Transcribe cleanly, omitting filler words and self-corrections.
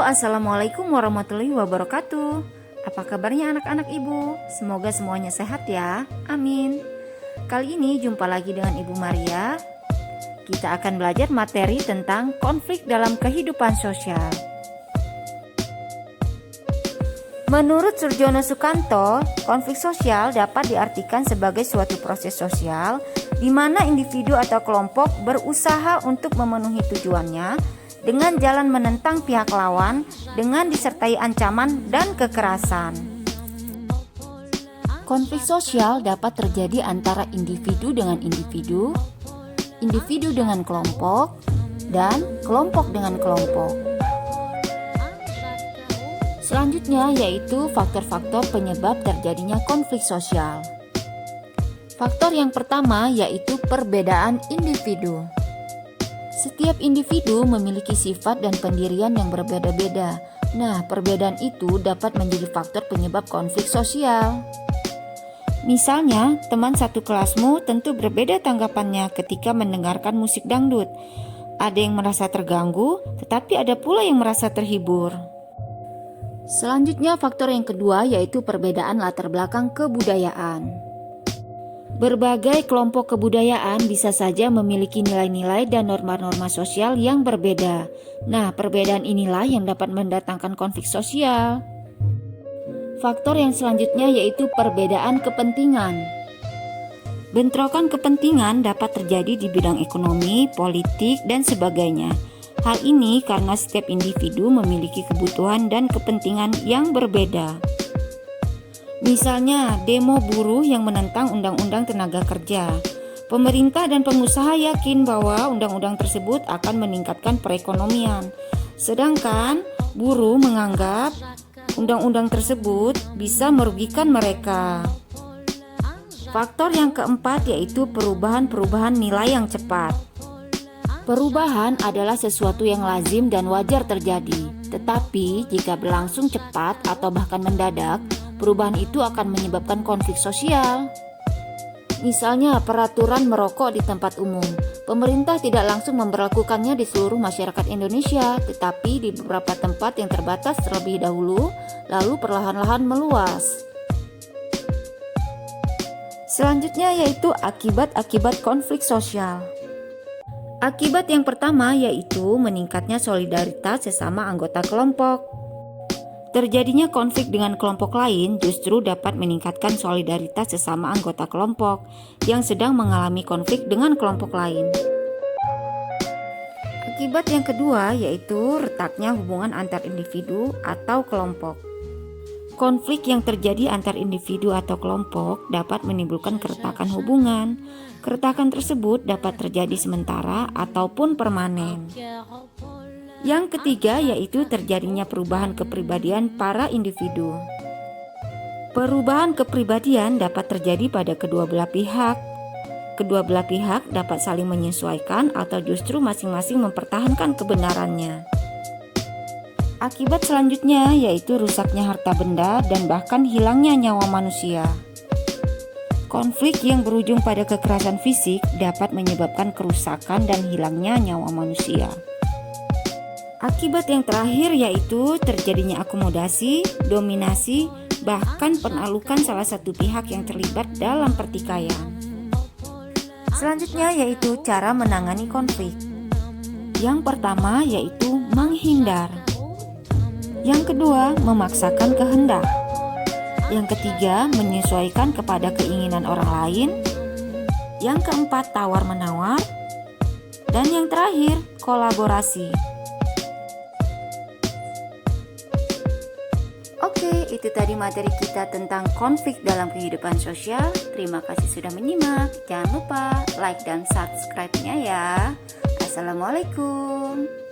Assalamualaikum warahmatullahi wabarakatuh. Apa kabarnya anak-anak ibu? Semoga semuanya sehat ya, amin. Kali ini jumpa lagi dengan Ibu Maria. Kita akan belajar materi tentang konflik dalam kehidupan sosial. Menurut Surjono Sukanto, konflik sosial dapat diartikan sebagai suatu proses sosial di mana individu atau kelompok berusaha untuk memenuhi tujuannya dengan jalan menentang pihak lawan dengan disertai ancaman dan kekerasan. Konflik sosial dapat terjadi antara individu dengan individu, individu dengan kelompok, dan kelompok dengan kelompok. Selanjutnya yaitu faktor-faktor penyebab terjadinya konflik sosial. Faktor yang pertama yaitu perbedaan individu. Setiap individu memiliki sifat dan pendirian yang berbeda-beda. Nah, perbedaan itu dapat menjadi faktor penyebab konflik sosial. Misalnya, teman satu kelasmu tentu berbeda tanggapannya ketika mendengarkan musik dangdut. Ada yang merasa terganggu, tetapi ada pula yang merasa terhibur. Selanjutnya, faktor yang kedua yaitu perbedaan latar belakang kebudayaan. Berbagai kelompok kebudayaan bisa saja memiliki nilai-nilai dan norma-norma sosial yang berbeda. Nah, perbedaan inilah yang dapat mendatangkan konflik sosial. Faktor yang selanjutnya yaitu perbedaan kepentingan. Bentrokan kepentingan dapat terjadi di bidang ekonomi, politik, dan sebagainya. Hal ini karena setiap individu memiliki kebutuhan dan kepentingan yang berbeda. Misalnya, demo buruh yang menentang Undang-Undang Tenaga Kerja. Pemerintah dan pengusaha yakin bahwa undang-undang tersebut akan meningkatkan perekonomian. Sedangkan buruh menganggap undang-undang tersebut bisa merugikan mereka. Faktor yang keempat yaitu perubahan-perubahan nilai yang cepat. Perubahan adalah sesuatu yang lazim dan wajar terjadi. Tetapi jika berlangsung cepat atau bahkan mendadak, perubahan itu akan menyebabkan konflik sosial. Misalnya peraturan merokok di tempat umum. Pemerintah tidak langsung memberlakukannya di seluruh masyarakat Indonesia, tetapi di beberapa tempat yang terbatas terlebih dahulu, lalu perlahan-lahan meluas. Selanjutnya yaitu akibat-akibat konflik sosial. Akibat yang pertama yaitu meningkatnya solidaritas sesama anggota kelompok. Terjadinya konflik dengan kelompok lain justru dapat meningkatkan solidaritas sesama anggota kelompok yang sedang mengalami konflik dengan kelompok lain. Akibat yang kedua yaitu retaknya hubungan antar individu atau kelompok. Konflik yang terjadi antar individu atau kelompok dapat menimbulkan keretakan hubungan. Keretakan tersebut dapat terjadi sementara ataupun permanen. Yang ketiga yaitu terjadinya perubahan kepribadian para individu. Perubahan kepribadian dapat terjadi pada kedua belah pihak. Kedua belah pihak dapat saling menyesuaikan atau justru masing-masing mempertahankan kebenarannya. Akibat selanjutnya yaitu rusaknya harta benda dan bahkan hilangnya nyawa manusia. Konflik yang berujung pada kekerasan fisik dapat menyebabkan kerusakan dan hilangnya nyawa manusia. Akibat yang terakhir yaitu terjadinya akomodasi, dominasi, bahkan penaklukan salah satu pihak yang terlibat dalam pertikaian. Selanjutnya yaitu cara menangani konflik. Yang pertama yaitu menghindar. Yang kedua, memaksakan kehendak. Yang ketiga, menyesuaikan kepada keinginan orang lain. Yang keempat, tawar-menawar. Dan yang terakhir, kolaborasi. Oke, itu tadi materi kita tentang konflik dalam kehidupan sosial. Terima kasih sudah menyimak. Jangan lupa like dan subscribe-nya ya. Assalamualaikum.